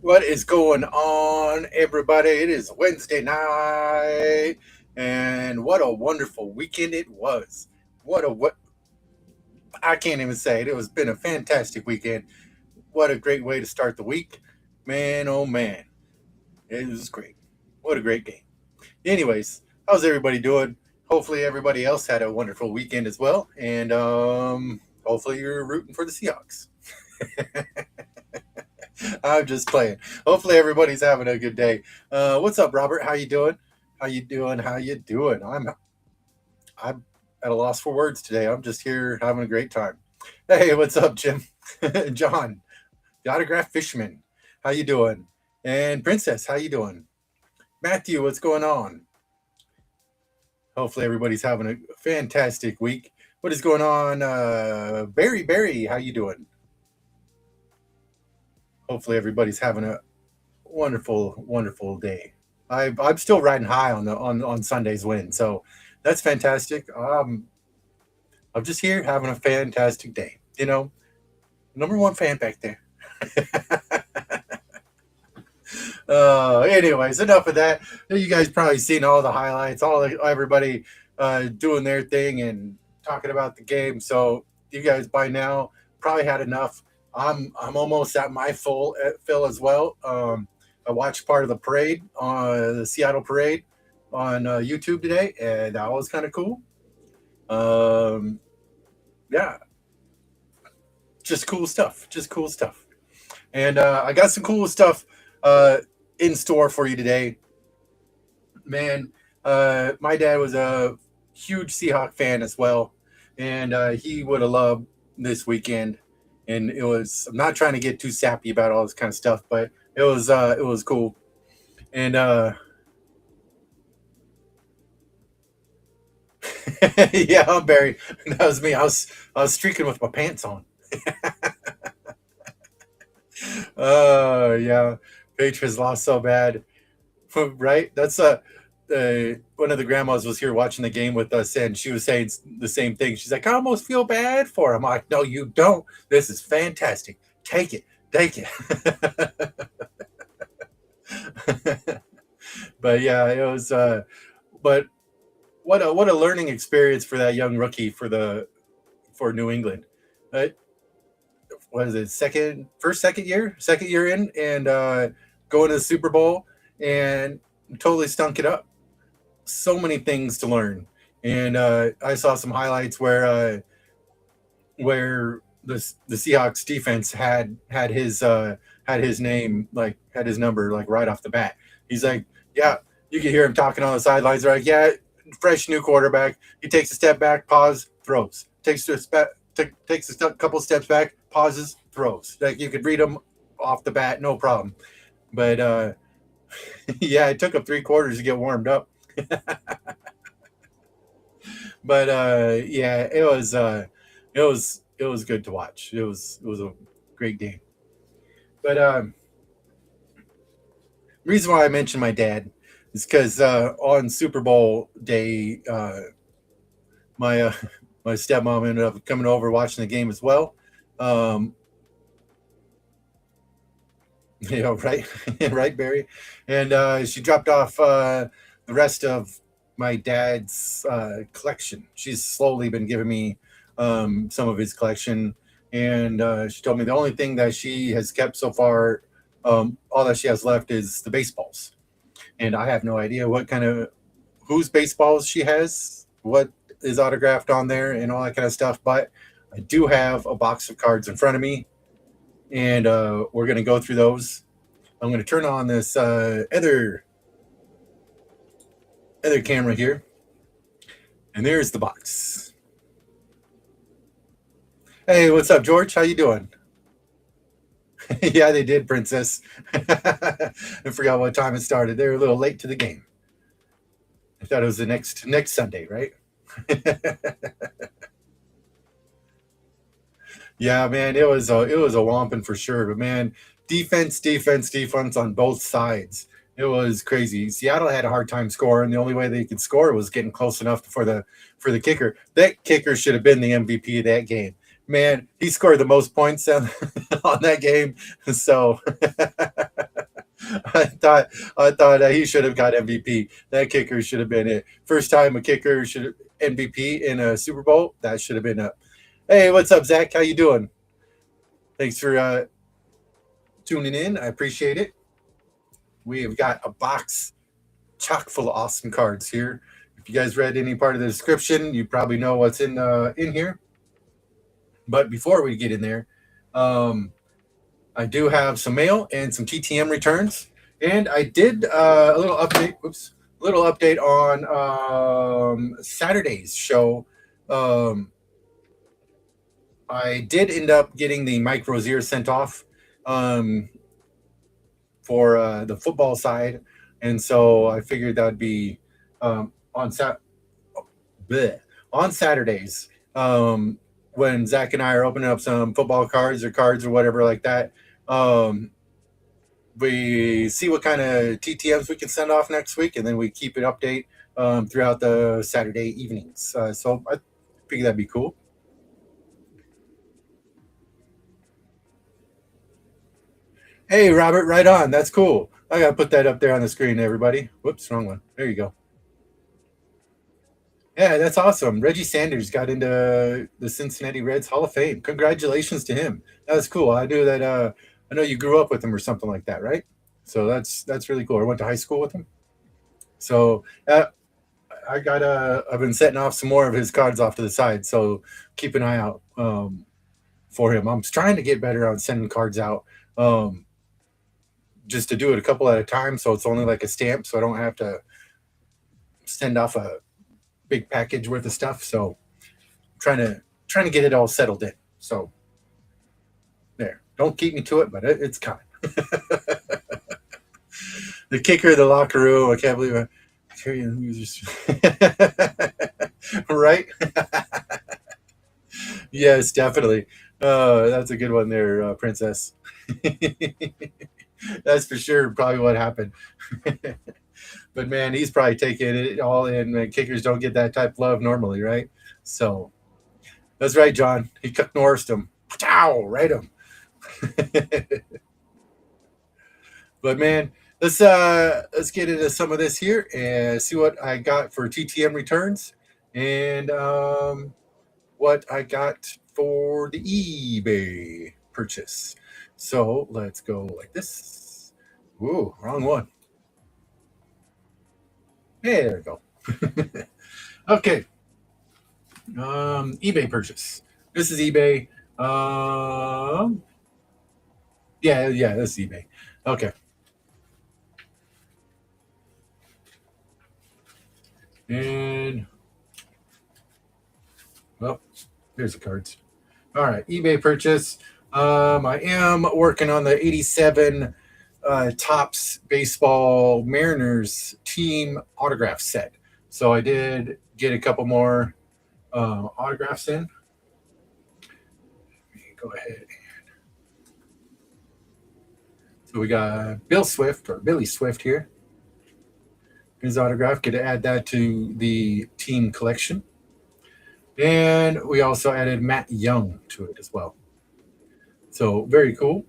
What is going on, everybody? It is Wednesday night, and what a wonderful weekend it was. What I can't even say it. It was been a fantastic weekend. What a great way to start the week, man! Oh man, it was great. What a great game. Anyways, how's everybody doing? Hopefully, everybody else had a wonderful weekend as well, and hopefully, you're rooting for the Seahawks. I'm just playing. Hopefully everybody's having a good day. What's up, Robert? How you doing? How you doing? How you doing? I'm at a loss for words today. I'm just here having a great time. Hey, what's up, Jim? John, the autograph fisherman. How you doing? And Princess, how you doing? Matthew, what's going on? Hopefully everybody's having a fantastic week. What is going on? Barry, how you doing? Hopefully everybody's having a wonderful day. I'm still riding high on Sunday's win, so that's fantastic. I'm just here having a fantastic day. Number one fan back there. Anyways, enough of that. You guys probably seen all the highlights, everybody doing their thing and talking about the game. So you guys by now probably had enough. I'm almost at my fill as well. I watched part of the parade, the Seattle parade, on YouTube today, and that was kind of cool. Yeah, just cool stuff. Just cool stuff. And I got some cool stuff in store for you today. Man, my dad was a huge Seahawk fan as well, and he would have loved this weekend. And I'm not trying to get too sappy about all this kind of stuff, but it was cool. And yeah, I'm Barry. That was me. I was streaking with my pants on. Yeah, Patriots lost so bad, right? That's one of the grandmas was here watching the game with us, and she was saying the same thing. She's like, I almost feel bad for him. I'm like, no, you don't. This is fantastic. Take it, take it. But yeah, it was. But what a learning experience for that young rookie for New England. Uh, what is it? Second year in, and going to the Super Bowl and totally stunk it up. So many things to learn, and I saw some highlights where the Seahawks defense had his name, like had his number like right off the bat. He's like, yeah, you can hear him talking on the sidelines. They're like, yeah, fresh new quarterback. He takes a step back, pause, throws. Takes a couple steps back, pauses, throws. Like you could read him off the bat, no problem. But yeah, it took him 3 quarters to get warmed up. But yeah, it was good to watch. It was a great game. But reason why I mentioned my dad is because on Super Bowl day, my my stepmom ended up coming over watching the game as well. Um, right, right, Barry, and she dropped off the rest of my dad's collection. She's slowly been giving me some of his collection, and she told me the only thing that she has kept so far, all that she has left is the baseballs, and I have no idea what kind of whose baseballs she has, what is autographed on there, and all that kind of stuff. But I do have a box of cards in front of me, and we're going to go through those. I'm going to turn on this other camera here, and there's the box. Hey, what's up, George? How you doing? Yeah, they did, Princess. I forgot what time it started. They were a little late to the game. I thought it was the next Sunday, right? Yeah, man, it was a whomping for sure. But man, defense on both sides. It was crazy. Seattle had a hard time scoring. The only way they could score was getting close enough for the kicker. That kicker should have been the MVP of that game. Man, he scored the most points on that game. So I thought he should have got MVP. That kicker should have been it. First time a kicker should MVP in a Super Bowl. That should have been up. Hey, what's up, Zach? How you doing? Thanks for tuning in. I appreciate it. We have got a box chock full of awesome cards here. If you guys read any part of the description, you probably know what's in here. But before we get in there, um, I do have some mail and some TTM returns, and I did a little update. Oops, a little update on Saturday's show. Um, I did end up getting the Mike Rozier sent off um, for the football side, and so I figured that'd be on bleh, on Saturdays when Zach and I are opening up some football cards or whatever like that. Um, we see what kind of TTMs we can send off next week, and then we keep it update throughout the Saturday evenings. So I figure that'd be cool. Hey, Robert, right on. That's cool. I gotta put that up there on the screen, everybody. Whoops, wrong one. There you go. Yeah, that's awesome. Reggie Sanders got into the Cincinnati Reds Hall of Fame. Congratulations to him. That's cool. I knew that. I know you grew up with him or something like that, right? So that's really cool. I went to high school with him. So I got. I've been setting off some more of his cards off to the side. So keep an eye out for him. I'm trying to get better on sending cards out. Just to do it a couple at a time, so it's only like a stamp, so I don't have to send off a big package worth of stuff. So trying to get it all settled in. So there, don't keep me to it, but it's coming. The kicker of the locker room. I can't believe it. Right? Yes, definitely. That's a good one there, Princess. That's for sure. Probably what happened. But man, he's probably taking it all in. Man, kickers don't get that type of love normally, right? So that's right, John. He cooked Norris him. Pow, right him. But man, let's get into some of this here and see what I got for TTM returns and what I got for the eBay purchase. So let's go like this. Ooh, wrong one. Hey, there we go. Okay. eBay purchase. This is eBay. Yeah, this is eBay. Okay. And well, there's the cards. All right, eBay purchase. I am working on the 87 Tops Baseball Mariners team autograph set. So I did get a couple more autographs in. Go ahead. So we got Bill Swift or Billy Swift here. His autograph. Get to add that to the team collection. And we also added Matt Young to it as well. So very cool.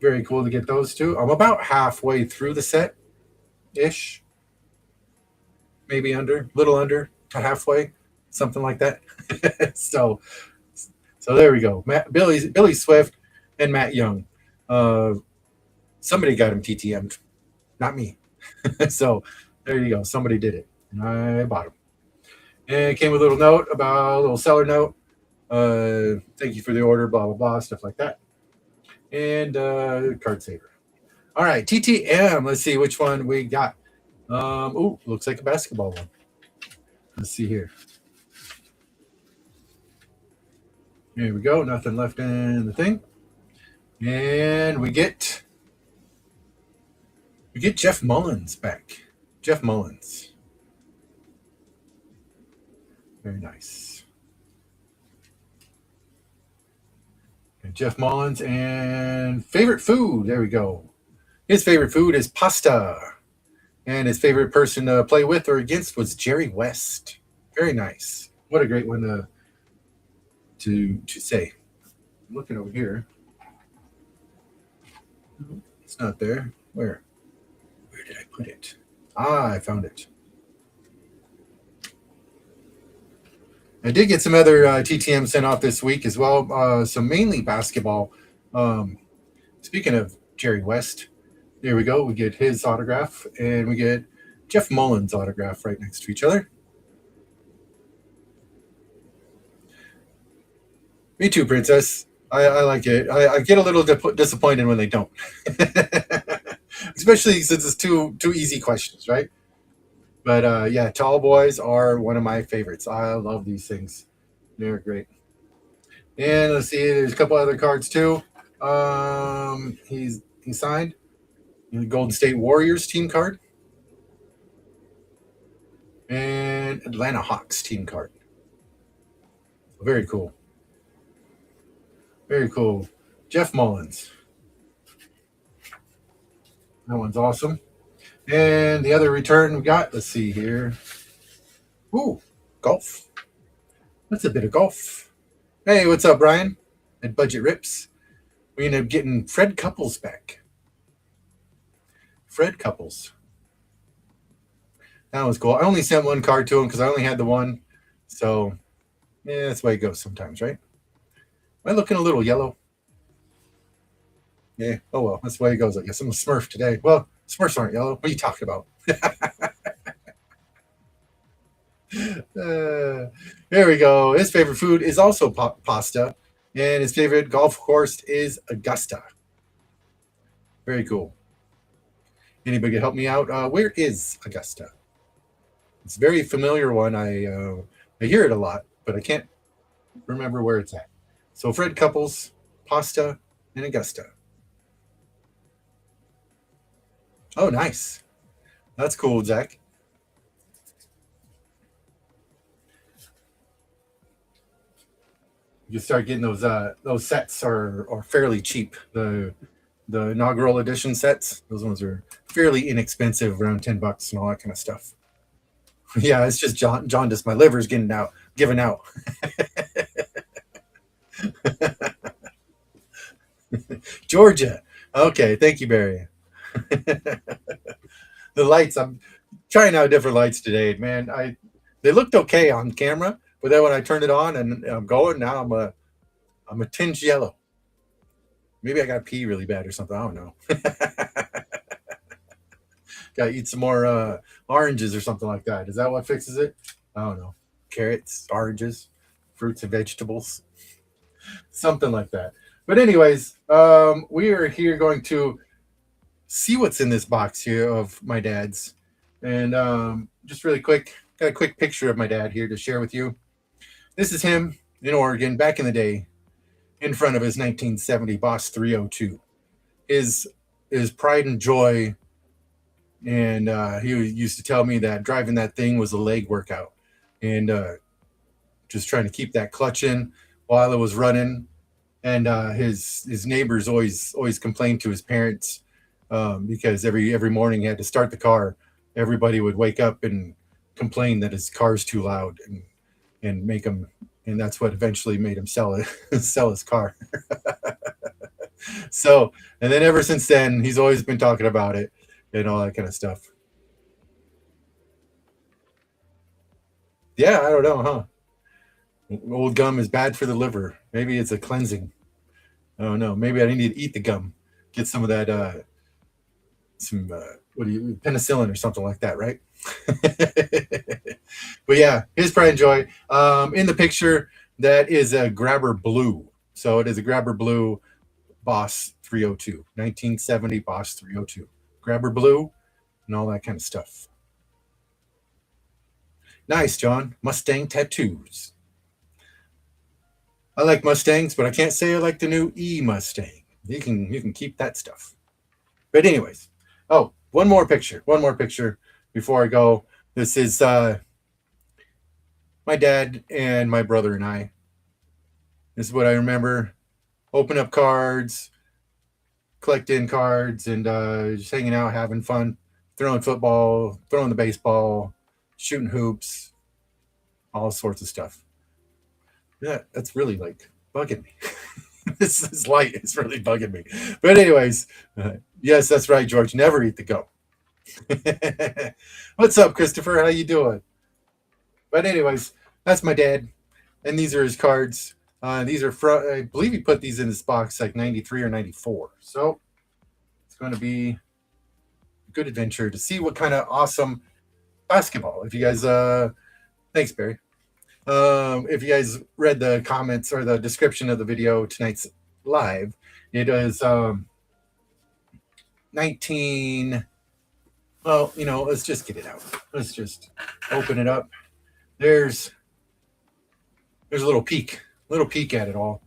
Very cool to get those two. I'm about halfway through the set ish. Maybe little under to halfway, something like that. so there we go. Billy Swift and Matt Young. Somebody got him TTM'd, not me. So there you go. Somebody did it, and I bought him. And it came with a little note about a little seller note. Thank you for the order, blah, blah, blah, stuff like that. And card saver. All right, TTM. Let's see which one we got. Looks like a basketball one. Let's see here. Here we go. Nothing left in the thing. And we get Jeff Mullins back. Jeff Mullins. Very nice. And Jeff Mullins and favorite food. There we go. His favorite food is pasta. And his favorite person to play with or against was Jerry West. Very nice. What a great one to say. I'm looking over here. It's not there. Where? put it? Ah, I found it. I did get some other TTM sent off this week as well. So mainly basketball. Um, Speaking of Jerry West, there we go. We get his autograph, and we get Jeff Mullins' autograph right next to each other. Me too, Princess. I like it. I get a little disappointed when they don't, especially since it's two easy questions, right? But yeah, tall boys are one of my favorites. I love these things. They're great. And let's see, there's a couple other cards too. He signed the Golden State Warriors team card and Atlanta Hawks team card. Very cool. Very cool. Jeff Mullins. That one's awesome. And the other return we got, let's see here. Ooh, golf. That's a bit of golf. Hey, what's up, Brian? At Budget Rips. We ended up getting Fred Couples back. Fred Couples. That was cool. I only sent one card to him because I only had the one. So, yeah, that's the way it goes sometimes, right? Am I looking a little yellow? Yeah. Oh, well, that's the way it goes, I guess. I'm a Smurf today. Well, Smurfs aren't yellow. What are you talking about? There we go. His favorite food is also pasta, and his favorite golf course is Augusta. Very cool. Anybody can help me out? Where is Augusta? It's a very familiar one. I hear it a lot, but I can't remember where it's at. So Fred Couples, pasta, and Augusta. Oh, nice. That's cool, Zach. You start getting those sets are fairly cheap. The inaugural edition sets, those ones are fairly inexpensive, around $10 and all that kind of stuff. Yeah, it's just jaundice. My liver's giving out. Georgia. Okay, thank you, Barry. The lights, I'm trying out different lights today, man. They looked okay on camera, but then when I turned it on and I'm going now, I'm a tinge yellow. Maybe I got pee really bad or something. I don't know. Got to eat some more oranges or something like that. Is that what fixes it? I don't know. Carrots, oranges, fruits and vegetables, something like that. But anyways, we are here going to see what's in this box here of my dad's, and just really quick, got a quick picture of my dad here to share with you. This is him in Oregon back in the day, in front of his 1970 Boss 302. His pride and joy, and he used to tell me that driving that thing was a leg workout, and just trying to keep that clutch in while it was running. And his neighbors always complained to his parents, because every morning he had to start the car. Everybody would wake up and complain that his car's too loud, and make him, and that's what eventually made him sell his car. So, and then ever since then, he's always been talking about it and all that kind of stuff. Yeah, I don't know, huh? Old gum is bad for the liver. Maybe it's a cleansing. I don't know. Maybe I need to eat the gum, get some of that, some penicillin or something like that, right? But yeah, his pride and joy. In the picture, that is a Grabber Blue. So it is a Grabber Blue Boss 302, 1970 Boss 302. Grabber Blue and all that kind of stuff. Nice, John. Mustang tattoos. I like Mustangs, but I can't say I like the new Mustang. You can keep that stuff. But anyways, oh, one more picture before I go. This is my dad and my brother and I. This is what I remember. Open up cards, collecting cards, and just hanging out, having fun, throwing football, throwing the baseball, shooting hoops, all sorts of stuff. Yeah, that's really like bugging me. This light is really bugging me. But anyways, yes, that's right, George. Never eat the gum. What's up, Christopher? How you doing? But anyways, that's my dad, and these are his cards. These are from, I believe he put these in his box like 93 or 94. So it's going to be a good adventure to see what kind of awesome basketball. If you guys, thanks, Barry. If you guys read the comments or the description of the video tonight's live, it is 19. Well, let's just get it out. Let's just open it up. There's a little peek at it all.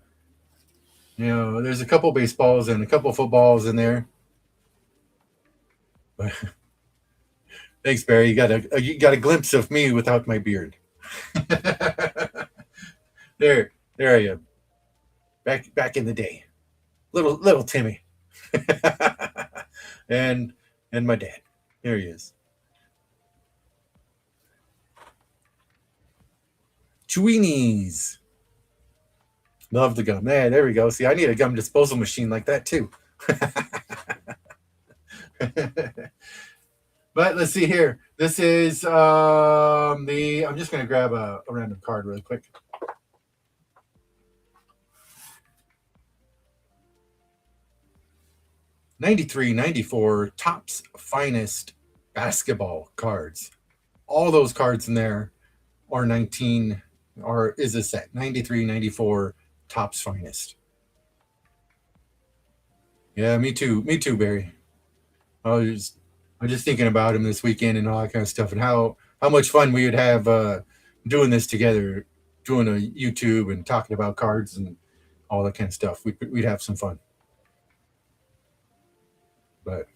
There's a couple baseballs and a couple footballs in there. Thanks, Barry. You got a glimpse of me without my beard. there I am. Back in the day. Little Timmy. and my dad. There he is. Cheweenies. Love the gum. There we go. See, I need a gum disposal machine like that too. But let's see here. This is I'm just going to grab a random card really quick. '93, '94 Topps Finest basketball cards. All those cards in there are 19 or is a set. 93, '94 Topps Finest. Yeah, me too, Barry. I was just thinking about him this weekend and all that kind of stuff, and how much fun we would have doing this together, doing a YouTube and talking about cards and all that kind of stuff. We'd have some fun. But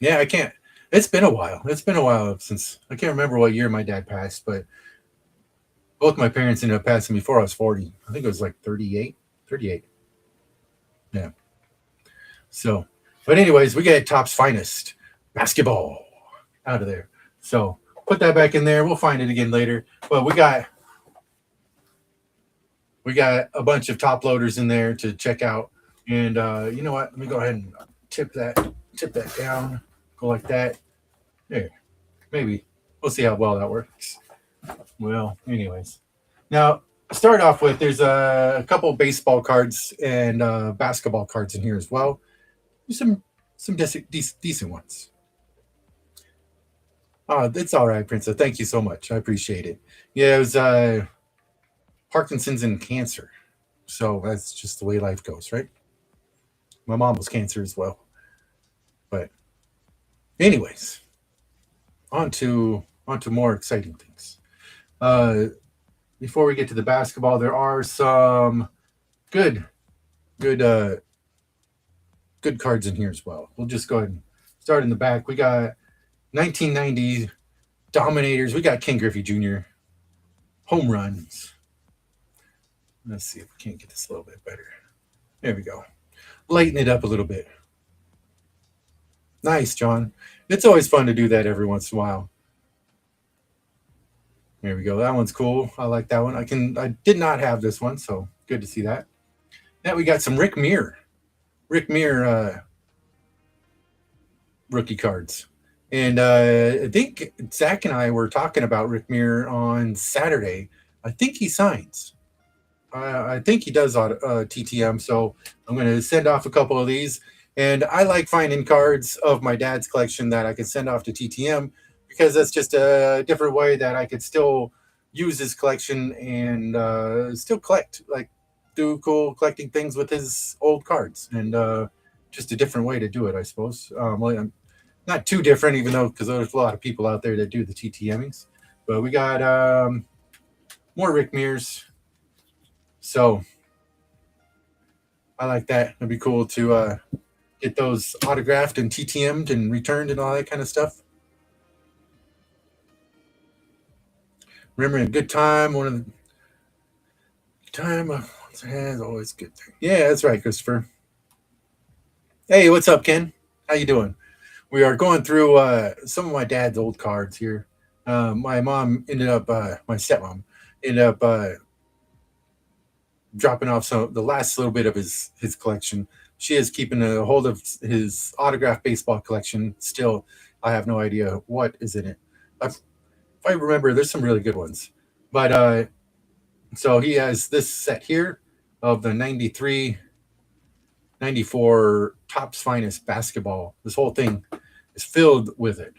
yeah, I can't. It's been a while. It's been a while since I can't remember what year my dad passed, but both my parents ended up passing before I was 40. I think it was like 38. 38. Yeah. So, but anyways, we get Topps Finest basketball out of there. So put that back in there. We'll find it again later. But we got a bunch of top loaders in there to check out. And you know what? Let me go ahead and tip that down. Go like that. There. Maybe. We'll see how well that works. Well, anyways. Now, start off with, there's a couple baseball cards and basketball cards in here as well. There's some decent ones. Oh, it's all right, Princess. Thank you so much. I appreciate it. Yeah, it was Parkinson's and cancer. So that's just the way life goes, right? My mom was cancer as well. But anyways, on to more exciting things. Before we get to the basketball, there are some good cards in here as well. We'll just go ahead and start in the back. We got 1990 Dominators. We got Ken Griffey Jr. Home runs. Let's see if we can't get this a little bit better. There we go. Lighten it up a little bit. Nice, John. It's always fun to do that every once in a while. There we go. That one's cool. I like that one. I did not have this one, so good to see that. Now we got some Rick Muir rookie cards. And I think Zach and I were talking about Rick Muir on Saturday. I think he signs. I think he does TTM, so I'm going to send off a couple of these. And I like finding cards of my dad's collection that I can send off to TTM, because that's just a different way that I could still use his collection and still collect, like do cool collecting things with his old cards. And just a different way to do it, I suppose. Not too different, even though, because there's a lot of people out there that do the TTMings. But we got more Rick Muirs. So I like that. It'd be cool to get those autographed and TTM'd and returned and all that kind of stuff. Remembering a good time. One of the time is always a good thing. Yeah, that's right, Christopher. Hey, what's up, Ken? How you doing? We are going through some of my dad's old cards here. My mom ended up, my stepmom ended up dropping off the last little bit of his collection. She is keeping a hold of his autographed baseball collection. Still, I have no idea what is in it. If I remember, there's some really good ones. But so he has this set here of the 93, 94 Topps Finest basketball. This whole thing is filled with it.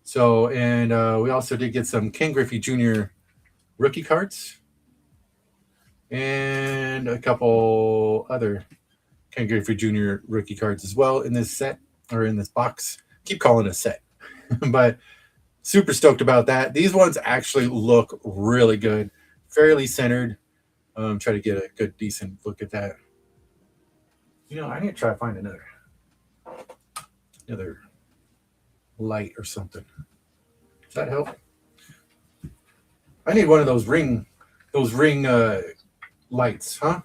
So, and we also did get some Ken Griffey Jr. rookie cards and a couple other Ken Griffey Jr. rookie cards as well in this set, or in this box. Keep calling it a set. But super stoked about that. These ones actually look really good, fairly centered. Try to get a good, decent look at that. You know, I need to try to find another light or something. Does that help? I need one of those ring lights, huh?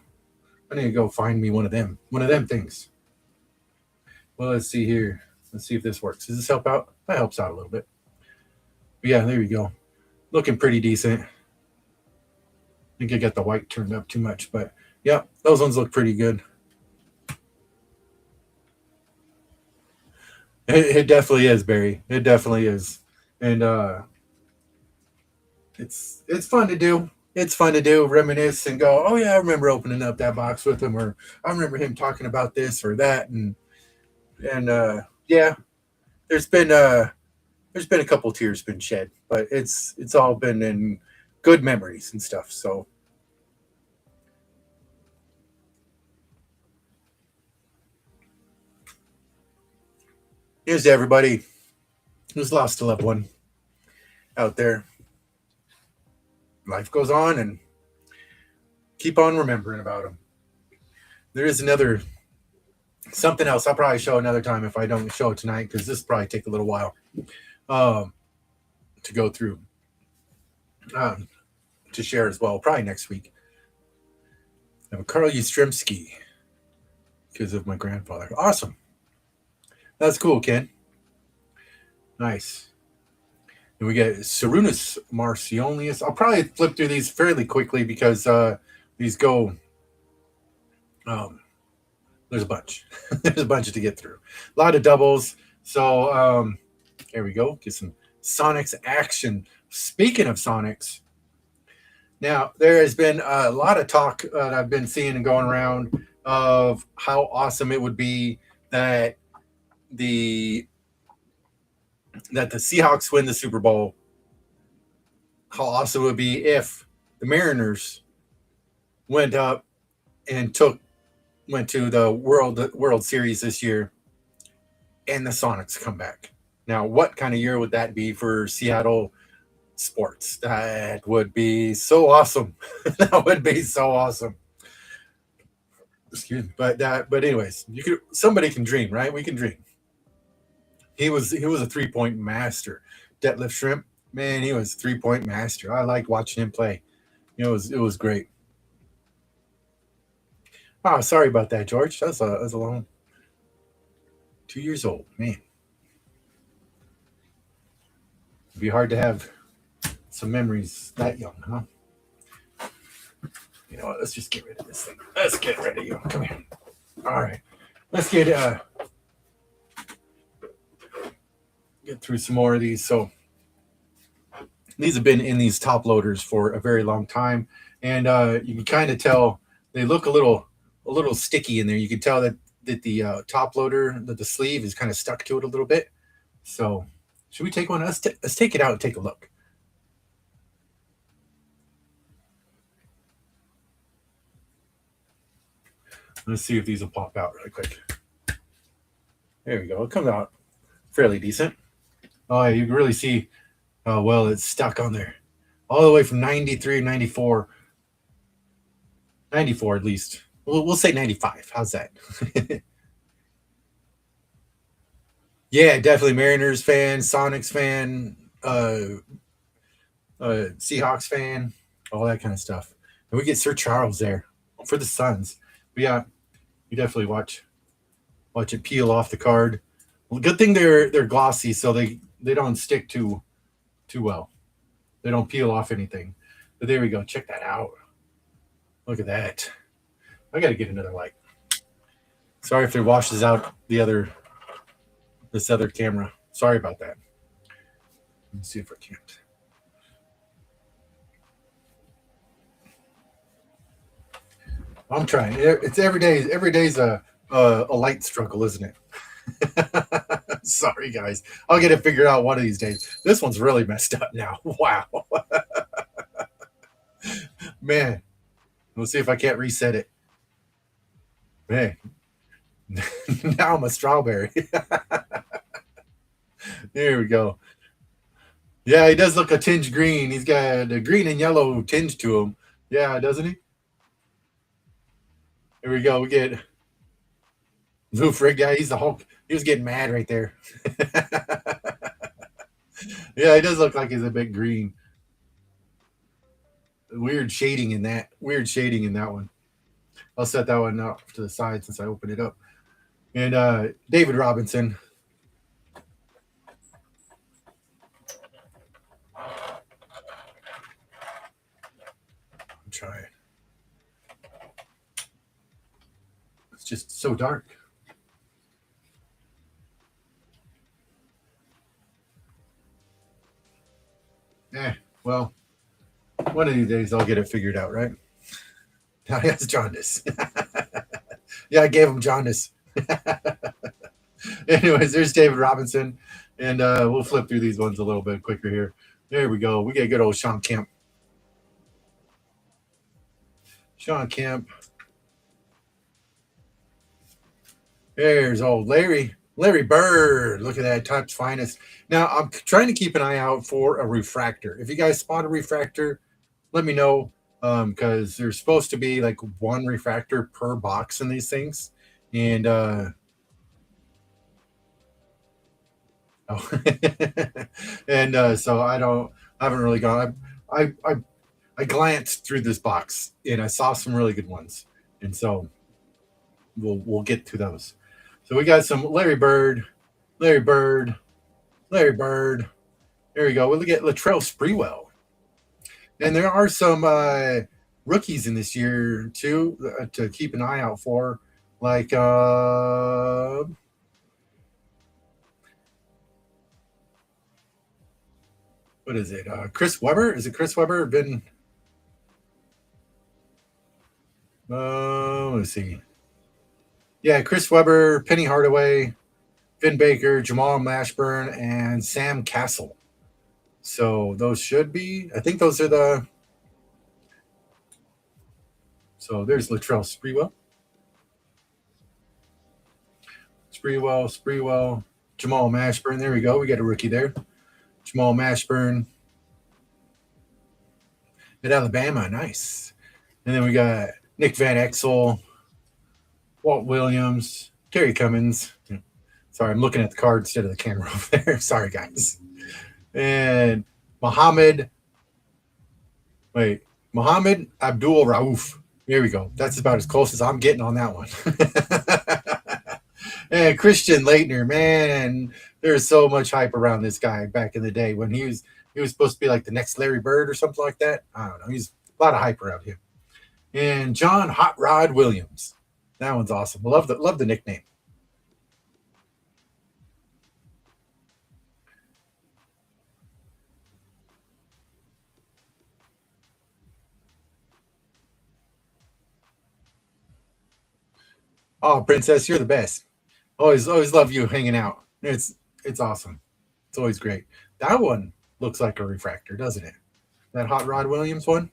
I need to go find me one of them things. Well, let's see here. Let's see if this works. Does this help out? That helps out a little bit. But yeah, there we go. Looking pretty decent. I think I got the white turned up too much, but yeah, those ones look pretty good. It definitely is, Barry. It definitely is. And it's fun to do. It's fun to do, reminisce and go, oh yeah, I remember opening up that box with him, or I remember him talking about this or that, and yeah, there's been a couple tears been shed, but it's all been in good memories and stuff. So here's to everybody who's lost a loved one out there. Life goes on, and keep on remembering about them. There is something else I'll probably show another time if I don't show it tonight, because this will probably take a little while to go through, to share as well, probably next week. I have a Carl Yastrzemski because of my grandfather. Awesome. That's cool, Ken. Nice. And we get Sarunas Marcionius. I'll probably flip through these fairly quickly because these go. There's a bunch. There's a bunch to get through. A lot of doubles. So there we go. Get some Sonics action. Speaking of Sonics, now there has been a lot of talk that I've been seeing and going around of how awesome it would be that the Seahawks win the Super Bowl. How awesome it would be if the Mariners went up and went to the World Series this year, and the Sonics come back. Now, what kind of year would that be for Seattle sports? That would be so awesome. That would be so awesome. Excuse me, but anyways, somebody can dream, right? We can dream. He was a 3-point master. Detlef Shrimp, man, he was a 3-point master. I liked watching him play. It was great. Oh, sorry about that, George. That's a long 2 years old, man. It'd be hard to have some memories that young, huh? You know what? Let's just get rid of this thing. Let's get rid of you. Come here. All right. Let's get through some more of these. So these have been in these top loaders for a very long time, and you can kind of tell they look a little sticky in there. You can tell that the top loader, that the sleeve is kind of stuck to it a little bit. So should we take one? Let's take it out and take a look. Let's see if these will pop out really quick. There we go. It comes out fairly decent. Oh, you can really see how well it's stuck on there. All the way from 93, 94. 94 at least. We'll say 95. How's that? Yeah, definitely Mariners fan, Sonics fan, Seahawks fan, all that kind of stuff. And we get Sir Charles there for the Suns. But yeah, you definitely watch it peel off the card. Well, good thing they're glossy, so they don't stick too well. They don't peel off anything. But there we go. Check that out. Look at that. I got to get another light. Sorry if it washes out this other camera. Sorry about that. Let's see if I can't. I'm trying. It's every day. Every day's a light struggle, isn't it? Sorry, guys. I'll get it figured out one of these days. This one's really messed up now. Wow, man. Let's see if I can't reset it. Man, now I'm a strawberry. There we go. Yeah, he does look a tinge green. He's got a green and yellow tinge to him. Yeah, doesn't he? Here we go. We get Lou Frig. Yeah, he's the Hulk. He was getting mad right there. Yeah, he does look like he's a bit green. Weird shading in that. Weird shading in that one. I'll set that one off to the side since I opened it up. And David Robinson. I'm trying. It's just so dark. Well, one of these days I'll get it figured out, right? Now he has jaundice. Yeah, I gave him jaundice. Anyways, there's David Robinson, and we'll flip through these ones a little bit quicker here. There we go. We get good old Sean Kemp. Sean Kemp. There's old Larry. Larry Bird. Look at that. Topps finest. Now, I'm trying to keep an eye out for a refractor. If you guys spot a refractor, let me know, because there's supposed to be like one refractor per box in these things. And oh, and so I haven't really gone. I glanced through this box and I saw some really good ones, and so we'll get to those. So we got some Larry Bird, Larry Bird, Larry Bird. There we go. We'll get Latrell Sprewell, and there are some rookies in this year too to keep an eye out for, like what is it? Chris Webber? Is it Chris Webber? Been let's see. Yeah, Chris Webber, Penny Hardaway, Vin Baker, Jamal Mashburn, and Sam Castle. So those should be. I think those are the. So there's Latrell Sprewell. Sprewell, Jamal Mashburn. There we go. We got a rookie there. Jamal Mashburn at Alabama. Nice. And then we got Nick Van Exel, Walt Williams, Terry Cummins. Sorry, I'm looking at the card instead of the camera over there. Sorry, guys. And Mohammed Abdul Rauf. There we go. That's about as close as I'm getting on that one. And Christian Leitner, man, there's so much hype around this guy back in the day when he was supposed to be like the next Larry Bird or something like that. I don't know. He's a lot of hype around him. And John Hot Rod Williams. That one's awesome. Love the nickname. Oh, Princess, you're the best. Always love you hanging out. It's awesome. It's always great. That one looks like a refractor, doesn't it? That Hot Rod Williams one.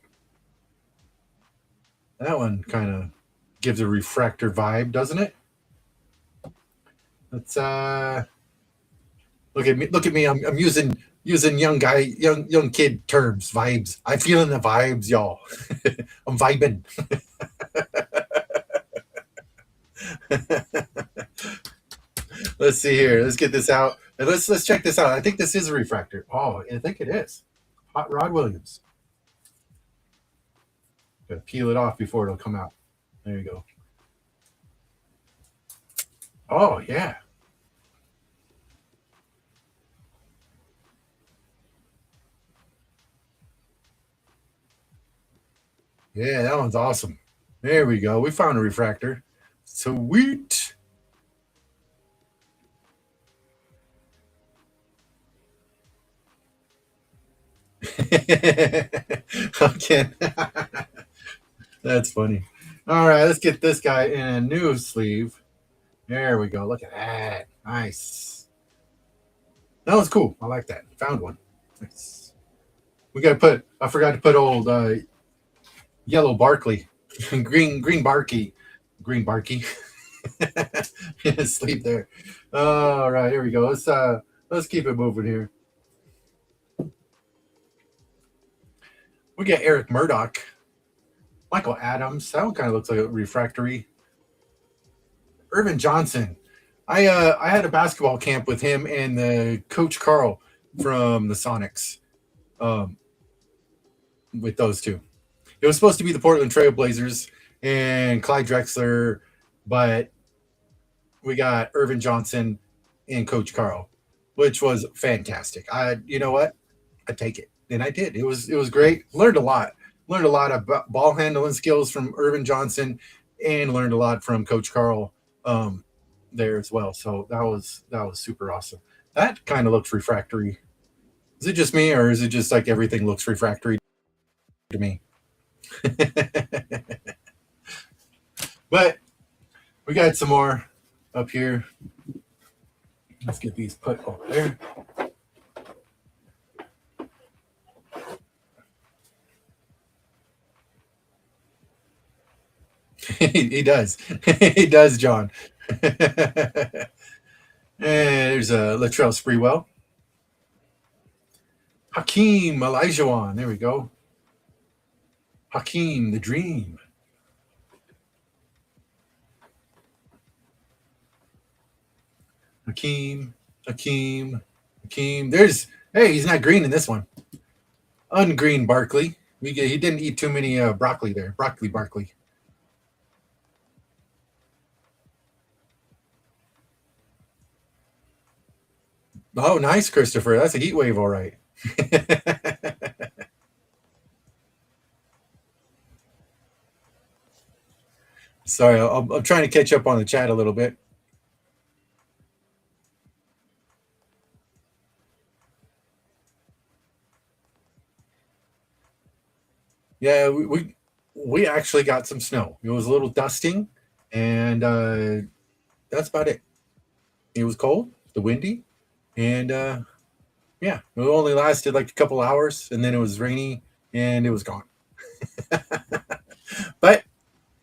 That one kind of gives a refractor vibe, doesn't it? Let's look at me. Look at me. I'm using young kid terms, vibes. I'm feeling the vibes, y'all. I'm vibing. Let's see here. Let's get this out. And let's check this out. I think this is a refractor. Oh, I think it is. Hot Rod Williams. Gotta peel it off before it'll come out. There you go. Oh yeah. Yeah, that one's awesome. There we go. We found a refractor. Sweet. Okay. That's funny. All right, let's get this guy in a new sleeve. There we go. Look at that. Nice. That was cool. I like that. Found one. Nice. We got to put, I forgot to put old yellow Barkley, green Barky, green Barky. Sleep there. All right, here we go. Let's keep it moving here. We got Eric Murdoch, Michael Adams. That one kind of looks like a refractory. Irvin Johnson. I had a basketball camp with him and the coach Carl from the Sonics. Um, with those two, it was supposed to be the Portland Trail Blazers and Clyde Drexler, but we got Irvin Johnson and Coach Carl, which was fantastic. You know what? I take it, and I did. It was great. Learned a lot. Learned a lot of ball handling skills from Irvin Johnson, and learned a lot from Coach Carl there as well. So that was super awesome. That kind of looks refractory. Is it just me, or is it just like everything looks refractory to me? But we got some more up here. Let's get these put over there. He does. He does, John. And there's a Latrell Sprewell. Hakeem Olajuwon. There we go. Hakeem the Dream. Hakeem, Hakeem, Hakeem. Hey, he's not green in this one. Ungreen Barkley. He didn't eat too many broccoli there. Broccoli Barkley. Oh, nice, Christopher. That's a heat wave, all right. Sorry, I'm trying to catch up on the chat a little bit. Yeah, we actually got some snow. It was a little dusting, and that's about it. It was cold, the windy, and yeah, it only lasted like a couple hours, and then it was rainy, and it was gone. But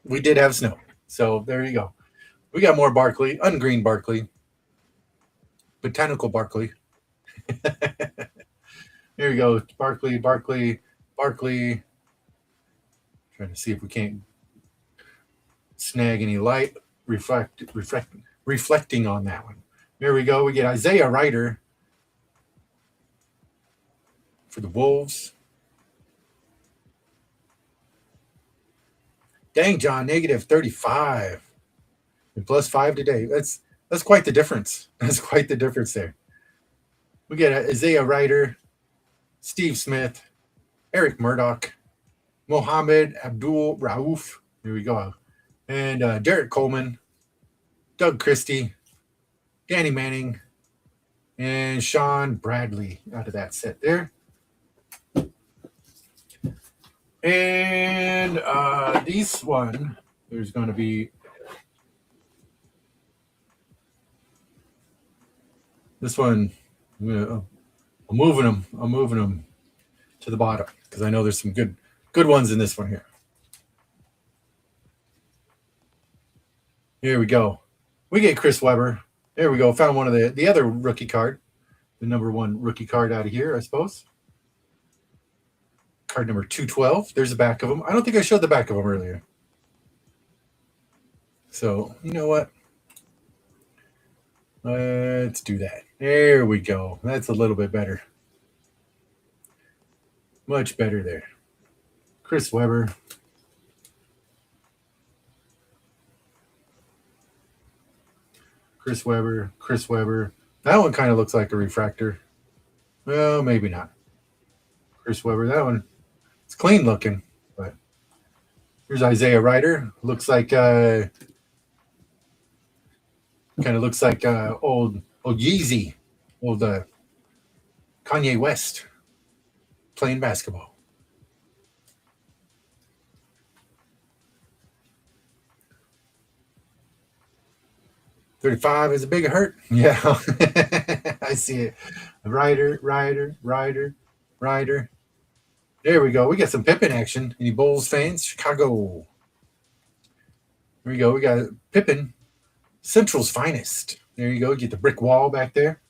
we did have snow, so there you go. We got more Barkley, ungreen Barkley, botanical Barkley. Here we go, Barkley, Barkley, Barkley. Trying to see if we can't snag any light reflecting on that one. Here we go. We get Isaiah Ryder for the Wolves. Dang, John, negative 35 and plus 5 today. That's quite the difference. That's quite the difference there. We get Isaiah Ryder, Steve Smith, Eric Murdoch, Mohammed Abdul Rauf. Here we go. And Derek Coleman, Doug Christie, Danny Manning, and Sean Bradley out of that set there. And this one, there's going to be this one. I'm moving them. I'm moving them to the bottom because I know there's some good ones in this one here. Here we go. We get Chris Webber. There we go. Found one of the other rookie card, the number 1 rookie card out of here, I suppose. Card number 212. There's the back of them. I don't think I showed the back of them earlier. So, you know what? Let's do that. There we go. That's a little bit better. Much better there. Chris Webber. Chris Webber. Chris Webber. That one kind of looks like a refractor. Well, maybe not. Chris Webber. That one, it's clean looking, but Here's Isaiah Ryder. Looks like kind of looks like old Yeezy, old Kanye West playing basketball. $35 is a big hurt. Yeah, I see it. Ryder. There we go. We got some Pippen action. Any Bulls fans? Chicago. There we go. We got Pippen, Central's finest. There you go. Get the brick wall back there.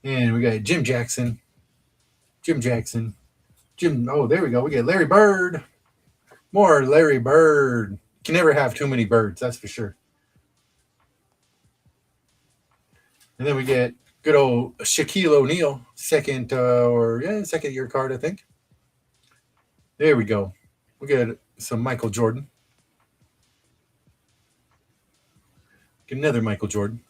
And we got Jim Jackson. Oh, there we go. We got Larry Bird. More Larry Bird. Can never have too many birds, that's for sure. And then we get good old Shaquille O'Neal, second second year card, I think. There we go. We got some Michael Jordan. Get another Michael Jordan.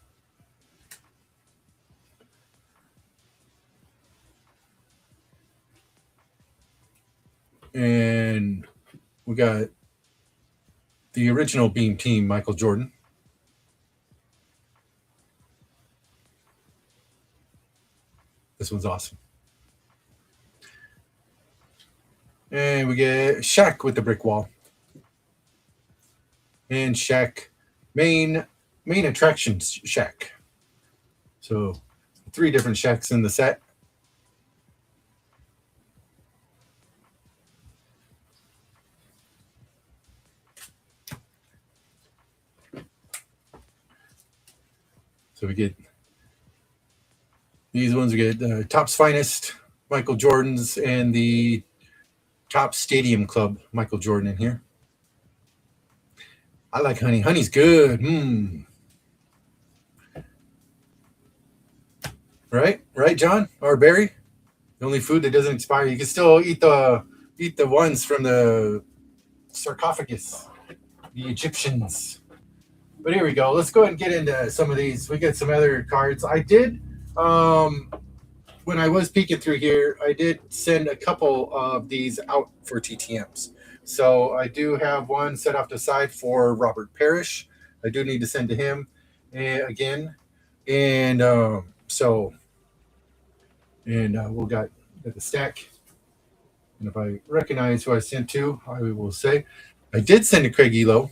And we got the original Beam Team, Michael Jordan. This one's awesome. And we get Shaq with the brick wall. And Shaq, main attractions Shaq. So 3 different Shaqs in the set. So we get these ones. We get Topps Finest, Michael Jordan's, and the Topps Stadium Club, Michael Jordan in here. I like honey. Honey's good. Right, John or Barry. The only food that doesn't expire. You can still eat the ones from the sarcophagus, the Egyptians. But here we go. Let's go ahead and get into some of these. We got some other cards. I did, when I was peeking through here, I did send a couple of these out for TTMs. So I do have one set off to the side for Robert Parrish. I do need to send to him again. And we'll got the stack. And if I recognize who I sent to, I will say I did send to Craig Elo.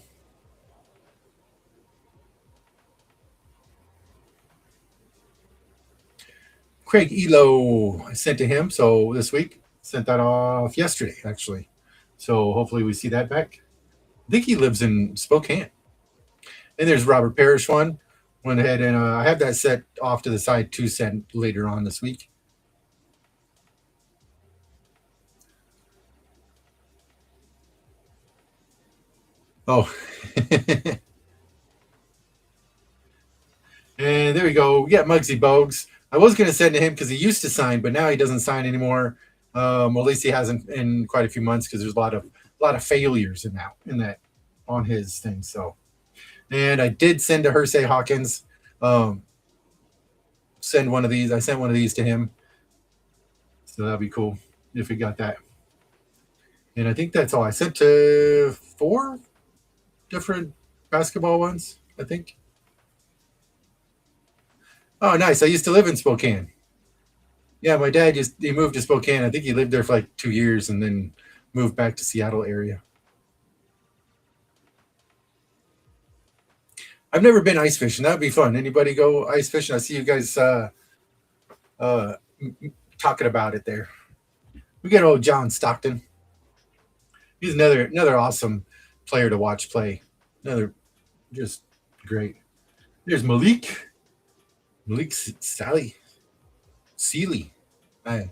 Craig Elo, I sent to him. So this week, sent that off yesterday, actually. So hopefully we see that back. I think he lives in Spokane. And there's Robert Parrish one. Went ahead and I have that set off to the side to send later on this week. Oh. And there we go. We got Muggsy Bogues. I was going to send to him because he used to sign, but now he doesn't sign anymore. Well, at least he hasn't in quite a few months because there's a lot of failures in that on his thing. So, and I did send to Hersey Hawkins. Send one of these. I sent one of these to him. So that'd be cool if we got that. And I think that's all. I sent to 4 different basketball ones, I think. Oh, nice. I used to live in Spokane. Yeah, my dad he moved to Spokane. I think he lived there for like 2 years and then moved back to Seattle area. I've never been ice fishing. That'd be fun. Anybody go ice fishing? I see you guys talking about it there. We got old John Stockton. He's another awesome player to watch play. Another just great. There's Malik Sealy. There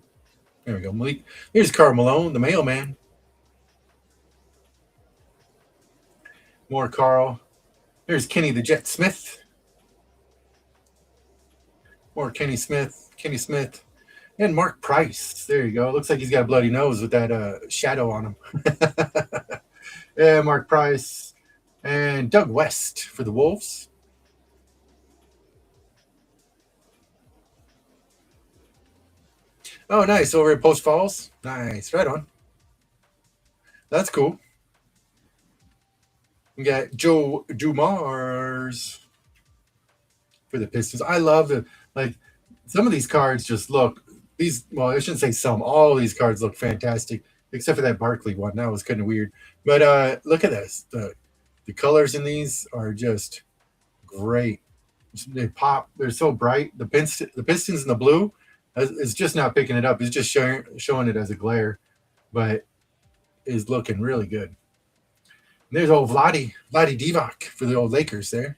we go. Malik. Here's Karl Malone, the mailman. More Carl. There's Kenny the Jet Smith. More Kenny Smith. And Mark Price. There you go. Looks like he's got a bloody nose with that shadow on him. Yeah, Mark Price. And Doug West for the Wolves. Oh, nice. Over at Post Falls. Nice. Right on. That's cool. We got Joe Dumars for the Pistons. I love the like some of these cards just look these. Well, I shouldn't say some. All these cards look fantastic, except for that Barkley one. That was kind of weird. But look at this. The colors in these are just great. They pop. They're so bright. The Pistons in the blue is just not picking it up. It's just showing it as a glare, but is looking really good. And there's old Vladi Divac for the old Lakers there.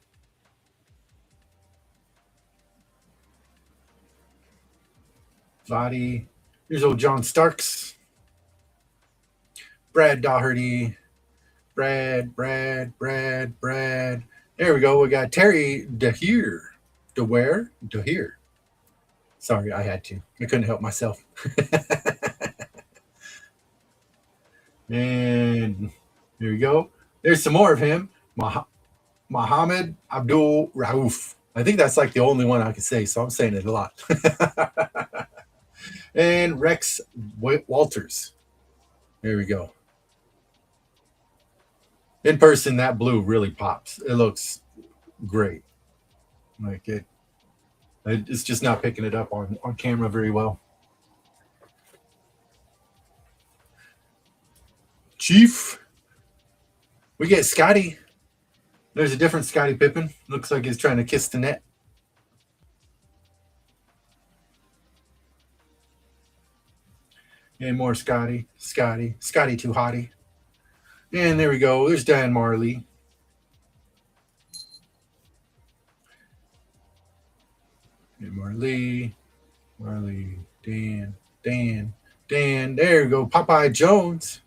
Vladi. Here's old John Starks. Brad Doherty. Brad. There we go. We got Terry DeHeer. Sorry, I had to. I couldn't help myself. And there we go. There's some more of him. Mohammed Abdul Rauf. I think that's like the only one I can say, so I'm saying it a lot. And Rex Walters. There we go. In person, that blue really pops. It looks great. Like it's just not picking it up on camera very well. Chief. We get Scotty. There's a different Scotty Pippen. Looks like he's trying to kiss the net. And more Scotty too hottie. And there we go. There's Dan Marley. And Marley, Dan. There you go. Popeye Jones.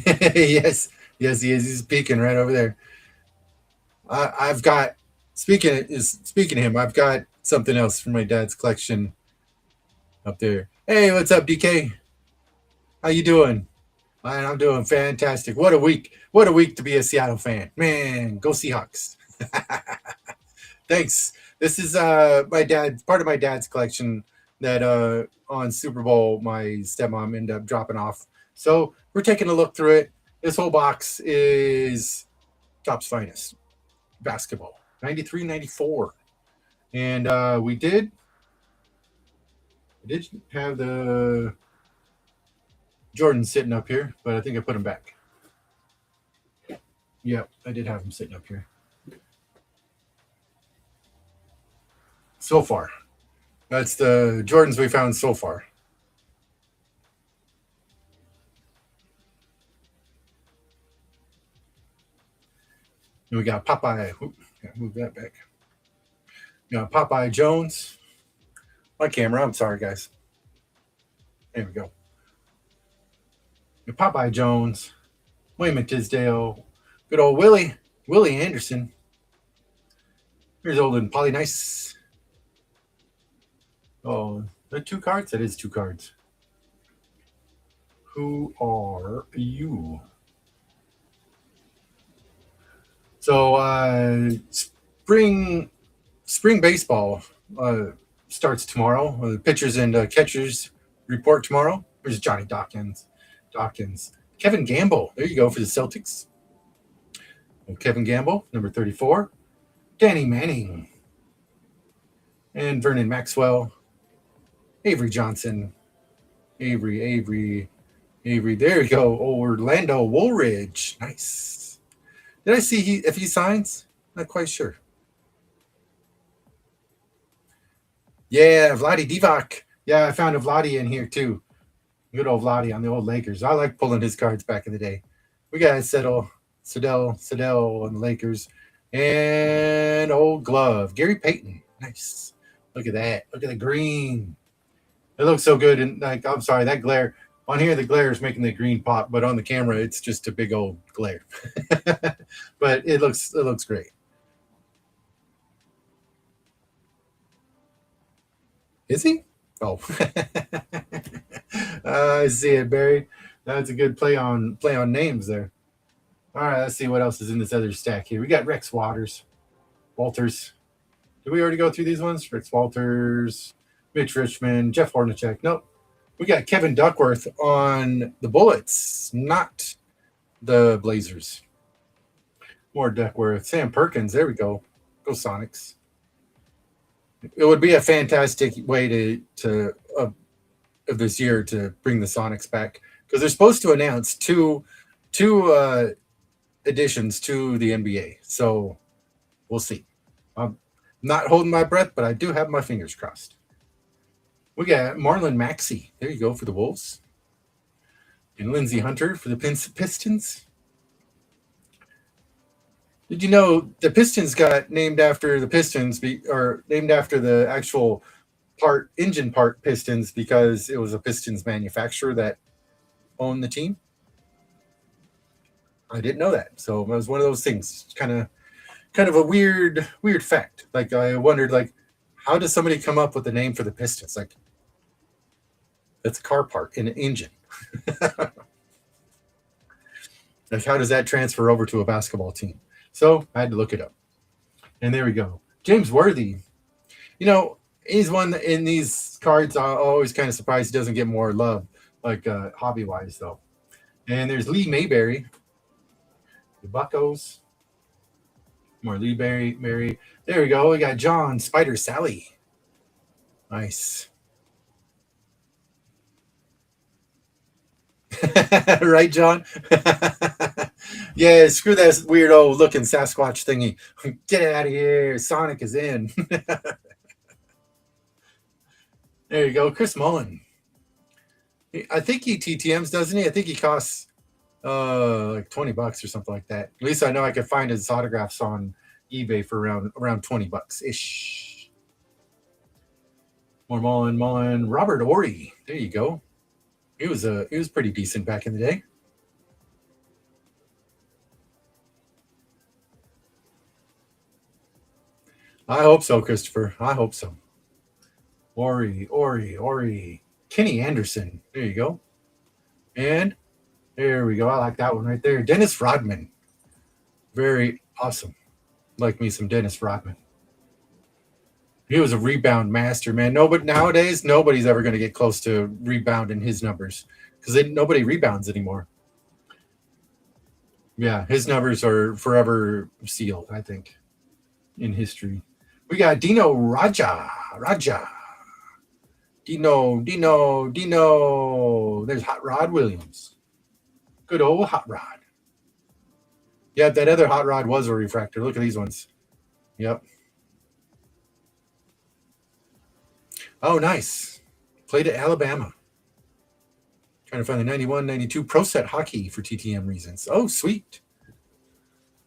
yes, he is. He's peeking right over there. I've got speaking of him. I've got something else from my dad's collection up there. Hey, what's up, DK? How you doing? Man, I'm doing fantastic. What a week! What a week to be a Seattle fan. Man, go Seahawks! Thanks. This is part of my dad's collection that on Super Bowl my stepmom ended up dropping off. So we're taking a look through it. This whole box is Topps Finest basketball, 93, 94. And we did have the Jordan sitting up here, but I think I put him back. Yep, I did have him sitting up here. So far. That's the Jordans we found so far. And we got Popeye. Move that back. We got Popeye Jones. My camera. I'm sorry, guys. There we go. Popeye Jones. Wayman Tisdale. Good old Willie Anderson. Here's old and Polly Nice. Oh, there are 2 cards? That is 2 cards. Who are you? So spring baseball starts tomorrow. The pitchers and catchers report tomorrow. There's Johnny Dawkins. Kevin Gamble. There you go for the Celtics. And Kevin Gamble, number 34. Danny Manning. And Vernon Maxwell. Avery Johnson. Avery. There you go. Orlando Woolridge. Nice. Did I see if he signs? Not quite sure. Yeah, Vladi Divac. Yeah, I found a Vladi in here too. Good old Vladi on the old Lakers. I like pulling his cards back in the day. We got Sedell on the Lakers. And old glove. Gary Payton. Nice. Look at that. Look at the green. It looks so good. And I'm sorry, that glare. On here, the glare is making the green pop, but on the camera, it's just a big old glare. But it looks great. Is he? Oh, I see it, Barry. That's a good play on names there. All right, let's see what else is in this other stack here. We got Rex Walters. Did we already go through these ones? Rex Walters, Mitch Richmond, Jeff Hornacek. Nope. We got Kevin Duckworth on the Bullets. Not the Blazers. More Duckworth. Sam Perkins. There we go. Go Sonics. It would be a fantastic way to of this year to bring the Sonics back because they're supposed to announce two additions to the NBA. So we'll see. I'm not holding my breath, but I do have my fingers crossed. We got Marlon Maxey. There you go for the Wolves. And Lindsey Hunter for the Pistons. Did you know the Pistons got named after the Pistons, or named after the actual engine part Pistons, because it was a Pistons manufacturer that owned the team? I didn't know that, so it was one of those things. Kind of a weird fact. Like I wondered, like, how does somebody come up with a name for the Pistons? Like, that's a car part in an engine. Like, how does that transfer over to a basketball team? So I had to look it up. And there we go. James Worthy. You know, he's one in these cards. I'm always kind of surprised he doesn't get more love, like hobby-wise, though. And there's Lee Mayberry. The Buccos. More Lee Mary. There we go. We got John Spider Sally. Nice. Right, John? Yeah, screw that weirdo looking Sasquatch thingy. Get it out of here. Sonic is in. There you go. Chris Mullen. I think he TTMs, doesn't he? I think he costs like $20 or something like that. At least I know I could find his autographs on eBay for around $20 ish. More Mullen. Robert Ory. There you go. He was pretty decent back in the day. I hope so, Christopher. I hope so. Ori. Kenny Anderson. There you go. And there we go. I like that one right there. Dennis Rodman. Very awesome. Like me some Dennis Rodman. He was a rebound master, man. Nowadays, nobody's ever going to get close to rebounding his numbers because nobody rebounds anymore. Yeah, his numbers are forever sealed, I think, in history. We got Dino Raja. Dino. There's Hot Rod Williams. Good old Hot Rod. Yeah, that other Hot Rod was a refractor. Look at these ones. Yep. Oh, nice. Played at Alabama. Trying to find the 91, 92 Pro Set hockey for TTM reasons. Oh, sweet.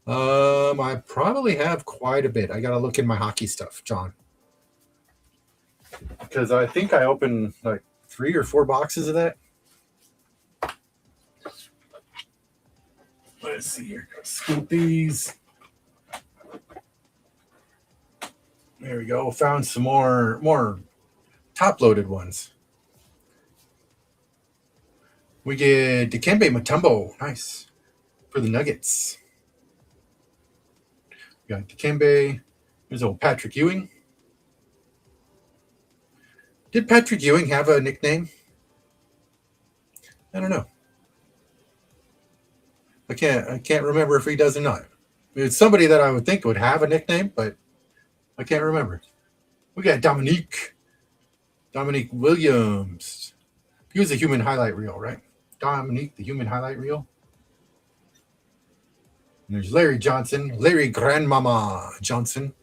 I probably have quite a bit. I got to look in my hockey stuff, John. Because I think I opened like 3 or 4 boxes of that. Let's see here. Scoop these. There we go. Found some more top-loaded ones. We get Dikembe Mutombo. Nice. For the Nuggets. We got Dikembe. There's old Patrick Ewing. Did Patrick Ewing have a nickname? I don't know. I can't remember if he does or not. It's somebody that I would think would have a nickname, but I can't remember. We got Dominique Williams. He was a human highlight reel, right? Dominique, the human highlight reel. And there's Larry Grandmama Johnson.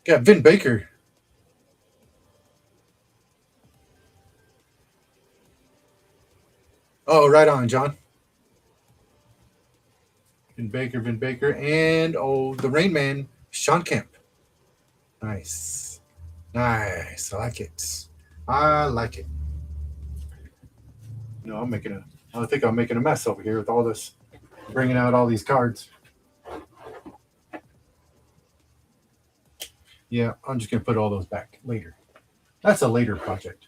Got Vin Baker. Oh, right on, John. Vin Baker. And, the Rain Man, Sean Kemp. Nice. I like it. No, I think I'm making a mess over here with all this, bringing out all these cards. Yeah, I'm just going to put all those back later. That's a later project.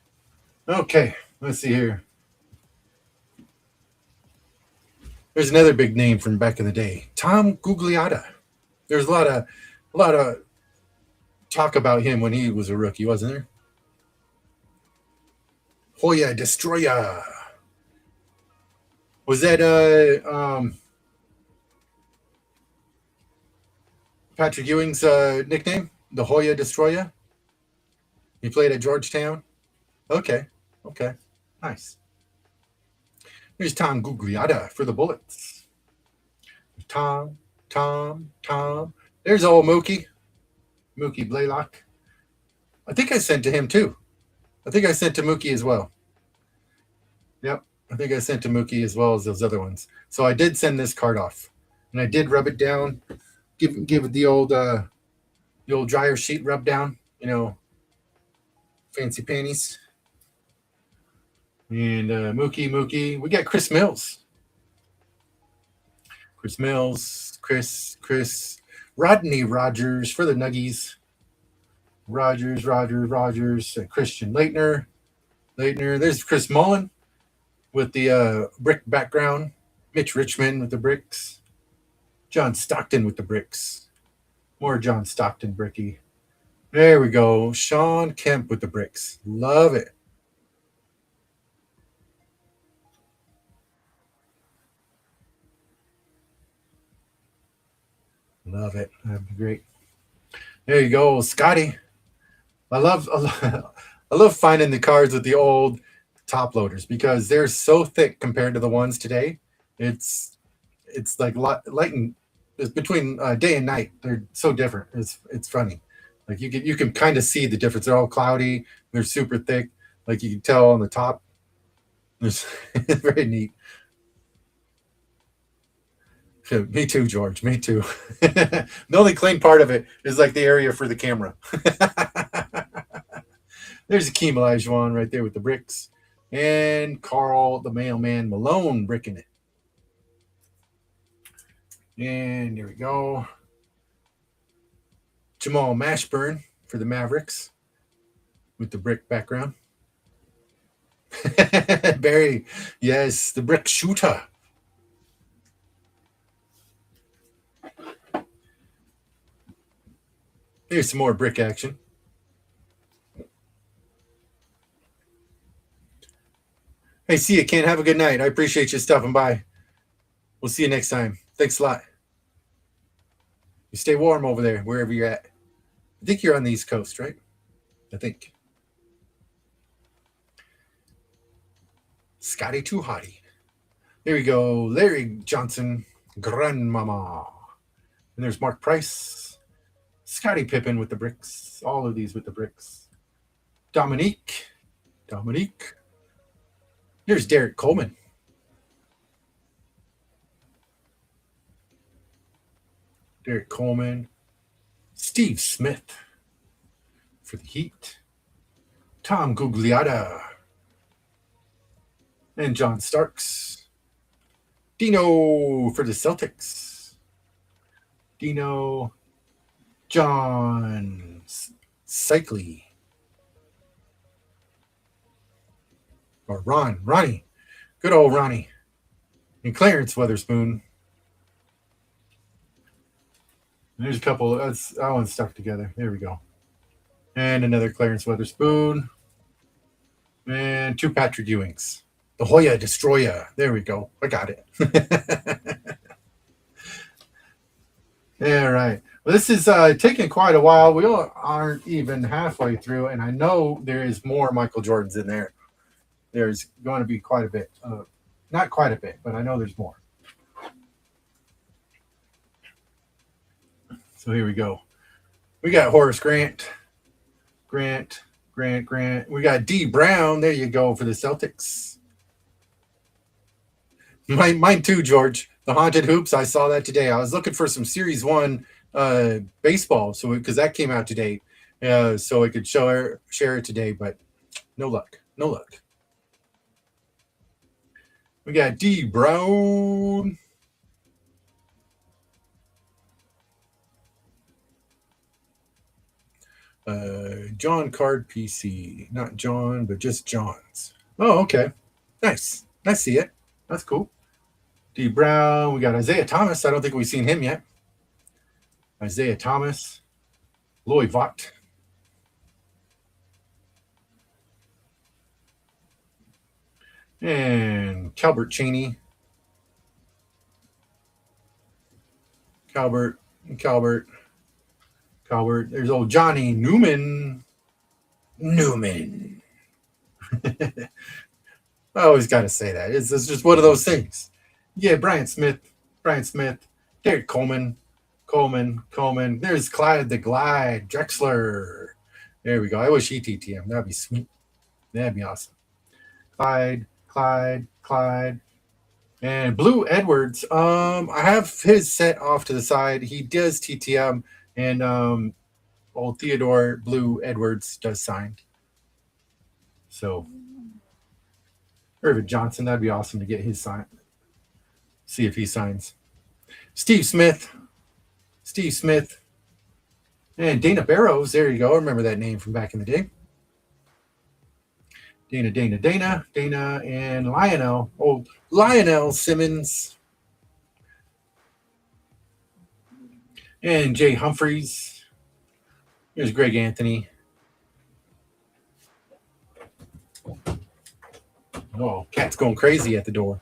Okay, let's see here. There's another big name from back in the day, Tom Gugliotta. There's a lot of talk about him when he was a rookie, wasn't there? Hoya Destroyer. Was that Patrick Ewing's nickname? The Hoya Destroyer? He played at Georgetown? Okay. Okay. Nice. Here's Tom Gugliotta for the Bullets. Tom. There's old Mookie Blaylock. I think I sent to him too. I think I sent to Mookie as well. Yep. I think I sent to Mookie as well as those other ones. So I did send this card off. And I did rub it down. Give it the old dryer sheet rub down, fancy panties. And Mookie. We got Chris Mills. Chris. Rodney Rogers for the Nuggies. Rogers. Christian Leitner. There's Chris Mullen with the brick background. Mitch Richmond with the bricks. John Stockton with the bricks. More John Stockton bricky. There we go. Sean Kemp with the bricks. Love it. Love it. That'd be great. There you go, Scotty. I love finding the cards with the old top loaders because they're so thick compared to the ones today. It's like light and it's between day and night. They're so different. It's funny. Like you can kind of see the difference. They're all cloudy. They're super thick. Like you can tell on the top. It's very neat. Me too, George. Me too. The only clean part of it is like the area for the camera. There's Akeem Olajuwon right there with the bricks. And Carl the Mailman Malone bricking it. And here we go. Jamal Mashburn for the Mavericks with the brick background. Barry, yes, the brick shooter. Here's some more brick action. Hey, see you, Ken. Have a good night. I appreciate you stopping by. We'll see you next time. Thanks a lot. You stay warm over there, wherever you're at. I think you're on the East Coast, right? I think. Scotty Too Hottie. There we go. Larry Johnson, Grandmama. And there's Mark Price. Scotty Pippen with the bricks. All of these with the bricks. Dominique. Here's Derek Coleman. Steve Smith for the Heat. Tom Gugliotta. And John Starks. Dino for the Celtics. John Cycli. Or Ronnie. Good old Ronnie. And Clarence Weatherspoon. And there's a couple. That one's stuck together. There we go. And another Clarence Weatherspoon. And two Patrick Ewings. The Hoya Destroyer. There we go. I got it. All right. Well, this is taking quite a while. We aren't even halfway through, and I know there is more Michael Jordans in there. There's going to be quite a bit. Not quite a bit, but I know there's more. So here we go. We got Horace Grant. We got D. Brown. There you go for the Celtics. Mine too, George. The Haunted Hoops. I saw that today. I was looking for some Series 1 baseball, so because that came out today, so I could share it today, but no luck. We got D. Brown. John Card PC. Not John, but just John's. Oh, okay. Nice. I see it. That's cool. D. Brown. We got Isaiah Thomas. I don't think we've seen him yet. Isaiah Thomas. Loy Vaught. And Calbert Cheney Calbert, Calbert, Calbert. There's old Johnny Newman. Newman. I always got to say that. It's just one of those things. Yeah, Brian Smith, Brian Smith, Derek Coleman, Coleman. There's Clyde the Glide, Drexler. There we go. I wish he TTM. That'd be sweet. That'd be awesome. Clyde. And Blue Edwards. I have his set off to the side. He does TTM, and old Theodore Blue Edwards does sign. So Irvin Johnson, that'd be awesome to get his sign. See if he signs. Steve Smith, and Dana Barrows. There you go. I remember that name from back in the day. Dana, and Lionel. Old Lionel Simmons. And Jay Humphreys. Here's Greg Anthony. Oh, cat's going crazy at the door.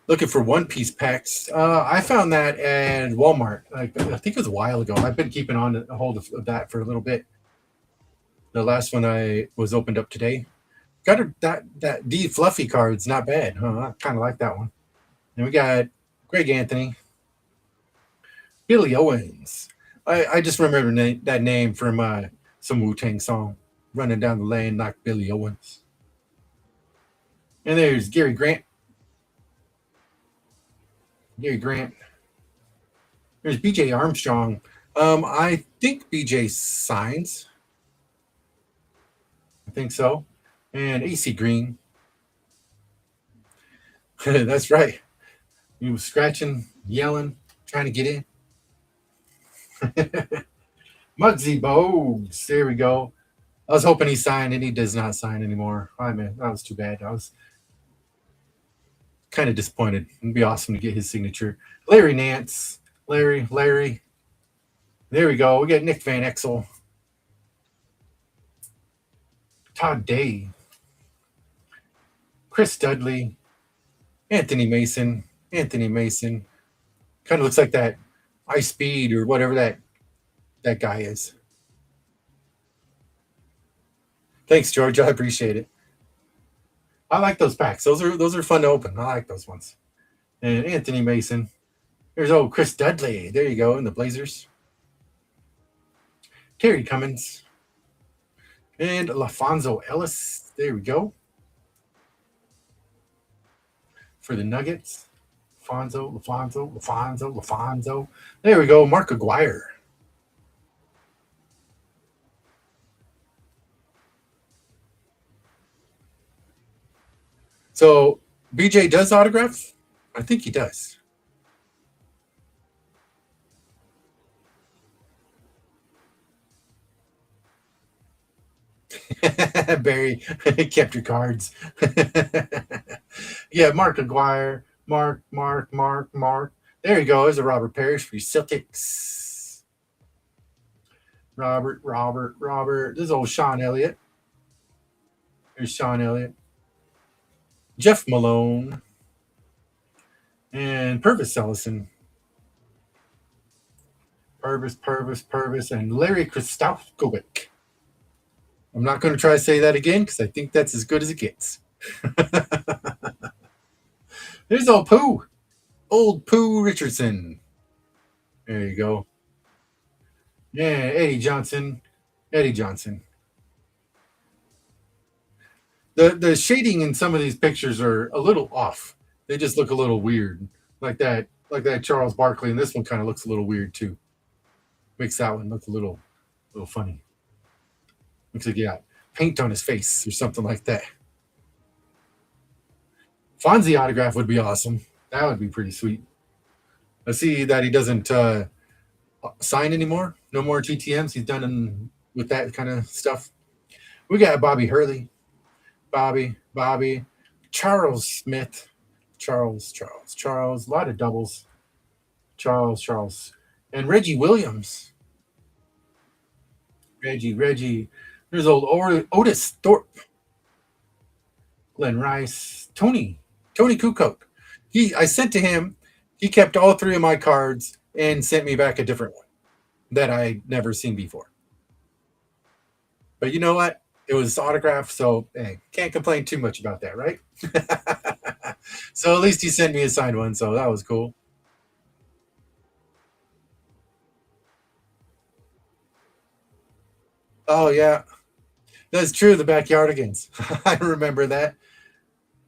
Looking for One Piece packs. I found that at Walmart. I think it was a while ago. I've been keeping on a hold of that for a little bit. The last one I was opened up today. Got that D Fluffy card's not bad, huh? I kind of like that one. And we got Greg Anthony, Billy Owens. I just remember that name from some Wu-Tang song, Running Down the Lane like Billy Owens. And there's Gary Grant. There's BJ Armstrong. I think BJ signs. I think so. And AC Green. That's right. He was scratching, yelling, trying to get in. Muggsy Bogues. There we go. I was hoping he signed, and he does not sign anymore. I mean, that was too bad. I was kind of disappointed. It'd be awesome to get his signature. Larry Nance. Larry. There we go. We got Nick Van Exel. Todd Day. Chris Dudley. Anthony Mason. Kind of looks like that Ice Speed or whatever that guy is. Thanks, George. I appreciate it. I like those packs. Those are fun to open. I like those ones. And Anthony Mason. There's old Chris Dudley. There you go in the Blazers. Terry Cummins. And LaFonso Ellis. There we go. For the Nuggets. LaFonso. There we go. Mark Aguirre. So BJ does autograph? I think he does. Barry kept your cards. Yeah, Mark Aguirre. Mark. There you go. There's a Robert Parrish for your Celtics. Robert. This is old Sean Elliott. Here's Sean Elliott. Jeff Malone. And Purvis Ellison. Purvis, and Larry Kristofkovic. I'm not going to try to say that again because I think that's as good as it gets. There's old Pooh Richardson. There you go. Yeah, Eddie Johnson. The shading in some of these pictures are a little off. They just look a little weird, like that Charles Barkley, and this one kind of looks a little weird too. Makes that one look a little funny. Looks like he got paint on his face or something like that. Fonzie autograph would be awesome. That would be pretty sweet. I see that he doesn't sign anymore. No more TTMs. He's done with that kind of stuff. We got Bobby Hurley. Bobby. Charles Smith. Charles. A lot of doubles. Charles. And Reggie Williams. Reggie. There's old Otis Thorpe. Len Rice, Tony Kukoc. I sent to him. He kept all three of my cards and sent me back a different one that I'd never seen before. But you know what? It was autographed, so hey, can't complain too much about that, right? So at least he sent me a signed one, so that was cool. Oh yeah, that's true. The Backyardigans. I remember that.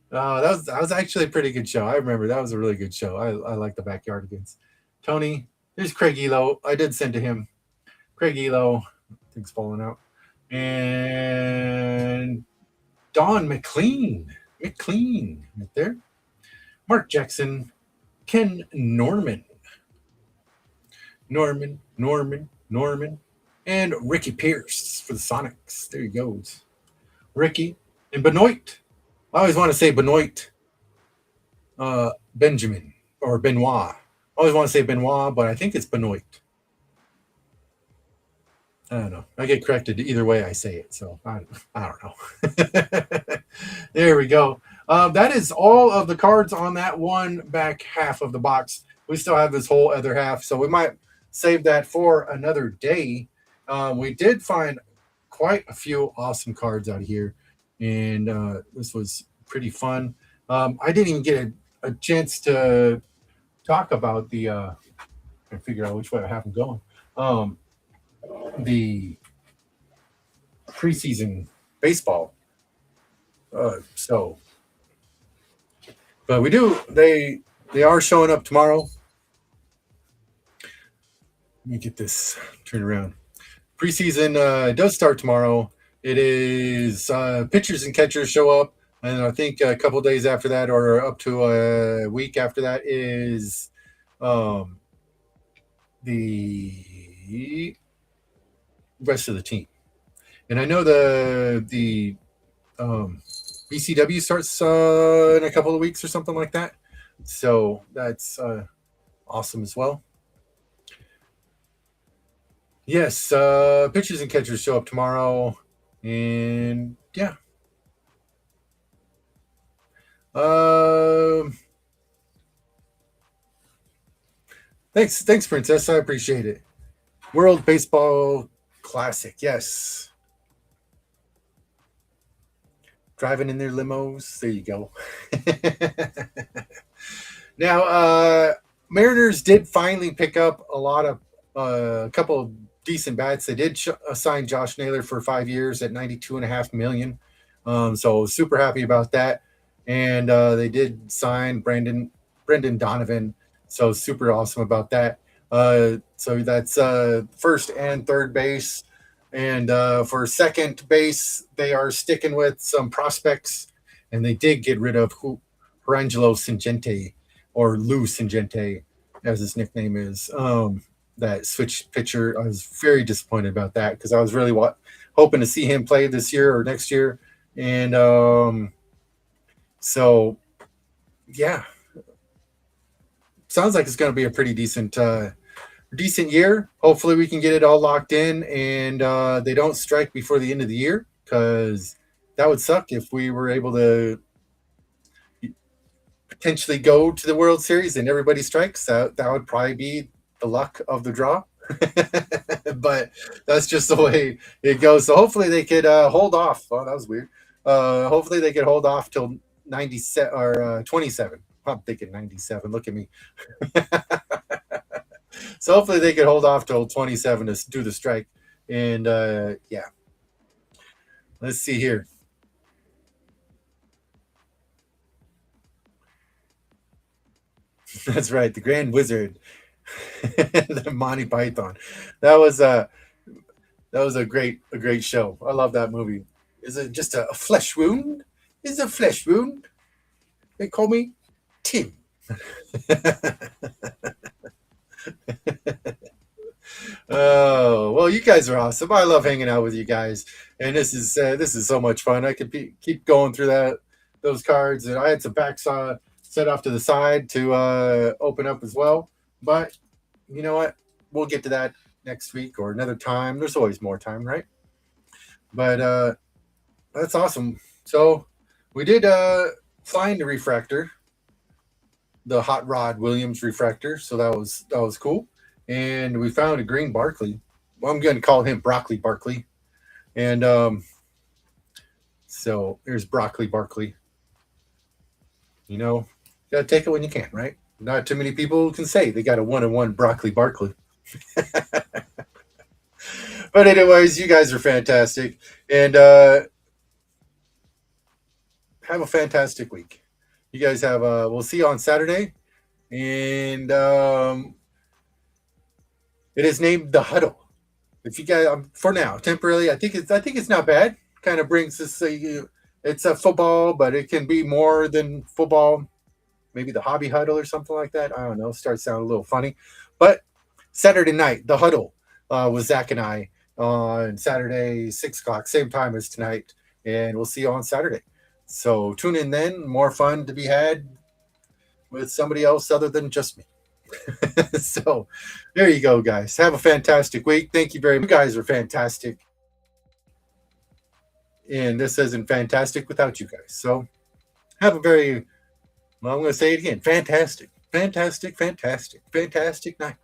That was actually a pretty good show. I remember that was a really good show. I like the Backyardigans. Tony, there's Craig Elo. I did send to him. Craig Elo, things falling out, and Don McLean, right there. Mark Jackson, Ken Norman, and Ricky Pierce for the Sonics. There he goes. Ricky and Benoit. I always want to say Benoit Benjamin or Benoit. I always want to say Benoit, but I think it's Benoit. I don't know. I get corrected either way I say it, so I don't know. There we go. That is all of the cards on that one back half of the box. We still have this whole other half, so we might save that for another day. We did find quite a few awesome cards out here, and this was pretty fun. I didn't even get a chance to talk about the. I figure out which way I have them going. The preseason baseball. So, but we do. They are showing up tomorrow. Let me get this turned around. Preseason does start tomorrow. It is pitchers and catchers show up, and I think a couple days after that, or up to a week after that, is um, the rest of the team. And I know the BCW starts in a couple of weeks or something like that. So that's awesome as well. Yes, pitchers and catchers show up tomorrow, and yeah. Um, thanks, Princess. I appreciate it. World Baseball Classic. Yes, driving in their limos. There you go. Now, Mariners did finally pick up a couple of decent bats. They did assign Josh Naylor for 5 years at 92.5 million. So super happy about that. And they did sign Brendan Donovan. So super awesome about that. So that's first and third base. And for second base, they are sticking with some prospects, and they did get rid of Perangelo Singente, or Lou Singente, as his nickname is. That switch pitcher. I was very disappointed about that because I was really hoping to see him play this year or next year. And so, yeah, sounds like it's going to be a pretty decent year. Hopefully, we can get it all locked in, and they don't strike before the end of the year, because that would suck if we were able to potentially go to the World Series and everybody strikes. That would probably be the luck of the draw. But that's just the way it goes. So hopefully they could hold off. Oh, that was weird. Hopefully they could hold off till 97 or 27. I'm thinking 97. Look at me. So hopefully they could hold off till 27 to do the strike. And yeah, let's see here. That's right, the Grand Wizard, the Monty Python. That was a great show. I love that movie. Is it just a flesh wound? Is it a flesh wound? They call me Tim. Oh well, you guys are awesome. I love hanging out with you guys, and this is so much fun. I could keep going through those cards, and I had some packs set off to the side to open up as well. But you know what? We'll get to that next week or another time. There's always more time, right? But that's awesome. So We did find the refractor, the Hot Rod Williams refractor, so that was cool. And we found a green Barkley. Well, I'm going to call him Broccoli Barkley. And so here's Broccoli Barkley. You know, gotta take it when you can, right? Not too many people can say they got a 1-on-1 Broccoli Barkley. But anyways, you guys are fantastic, and have a fantastic week. You guys have. We'll see you on Saturday, and it is named the Huddle. If you guys, for now, temporarily, I think it's not bad. Kind of brings this. It's a football, but it can be more than football. Maybe the hobby huddle or something like that. I don't know. Starts sounding a little funny, but Saturday night, the huddle with Zach and I on Saturday, 6 o'clock, same time as tonight, and we'll see you on Saturday. So tune in then. More fun to be had with somebody else other than just me. So there you go, guys. Have a fantastic week. Thank you very much. You guys are fantastic. And this isn't fantastic without you guys. So have a very, well, I'm going to say it again, fantastic, fantastic, fantastic, fantastic night.